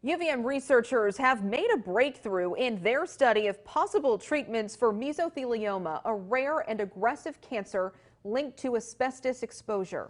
UVM researchers have made a breakthrough in their study of possible treatments for mesothelioma, a rare and aggressive cancer linked to asbestos exposure.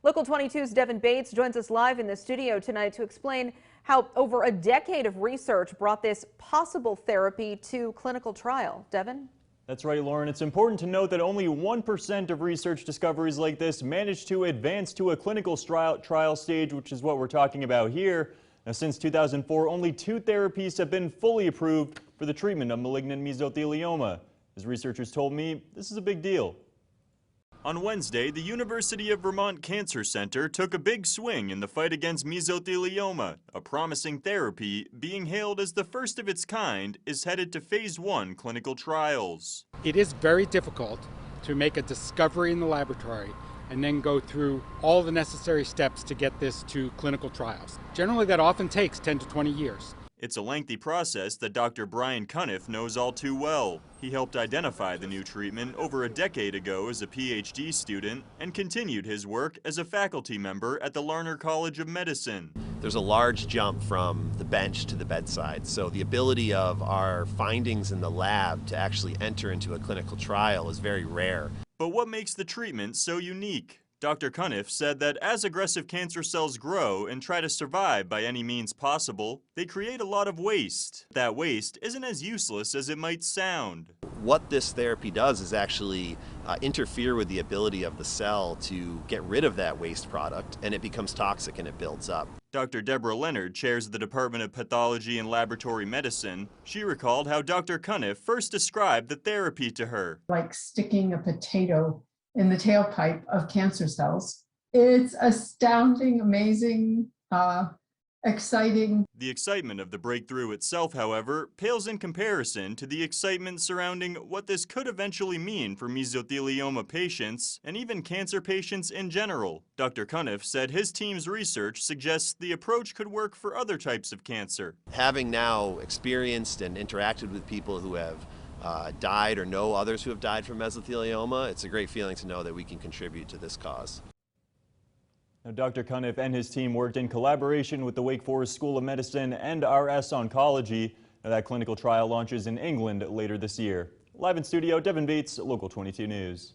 Local 22's Devin Bates joins us live in the studio tonight to explain how over a decade of research brought this possible therapy to clinical trial. Devin? That's right, Lauren. It's important to note that only 1% of research discoveries like this manage to advance to a clinical trial stage, which is what we're talking about here. Now, since 2004, only 2 therapies have been fully approved for the treatment of malignant mesothelioma. As researchers told me, this is a big deal. On Wednesday, the University of Vermont Cancer Center took a big swing in the fight against mesothelioma. A promising therapy, being hailed as the first of its kind, is headed to phase 1 clinical trials. It is very difficult to make a discovery in the laboratory and then go through all the necessary steps to get this to clinical trials. Generally, that often takes 10 to 20 years. It's a lengthy process that Dr. Brian Cuniff knows all too well. He helped identify the new treatment over a decade ago as a PhD student and continued his work as a faculty member at the Larner College of Medicine. There's a large jump from the bench to the bedside, so the ability of our findings in the lab to actually enter into a clinical trial is very rare. But what makes the treatment so unique? Dr. Cuniff said that as aggressive cancer cells grow and try to survive by any means possible, they create a lot of waste. That waste isn't as useless as it might sound. What this therapy does is actually interfere with the ability of the cell to get rid of that waste product, and it becomes toxic and it builds up. Dr. Deborah Leonard chairs the Department of Pathology and Laboratory Medicine. She recalled how Dr. Cuniff first described the therapy to her. Like sticking a potato in the tailpipe of cancer cells. It's astounding, amazing, exciting. The excitement of the breakthrough itself, however, pales in comparison to the excitement surrounding what this could eventually mean for mesothelioma patients and even cancer patients in general. Dr. Cuniff said his team's research suggests the approach could work for other types of cancer. Having now experienced and interacted with people who have died or know others who have died from mesothelioma, it's a great feeling to know that we can contribute to this cause. Now, Dr. Cuniff and his team worked in collaboration with the Wake Forest School of Medicine and RS Oncology. Now, that clinical trial launches in England later this year. Live in studio, Devin Bates, Local 22 News.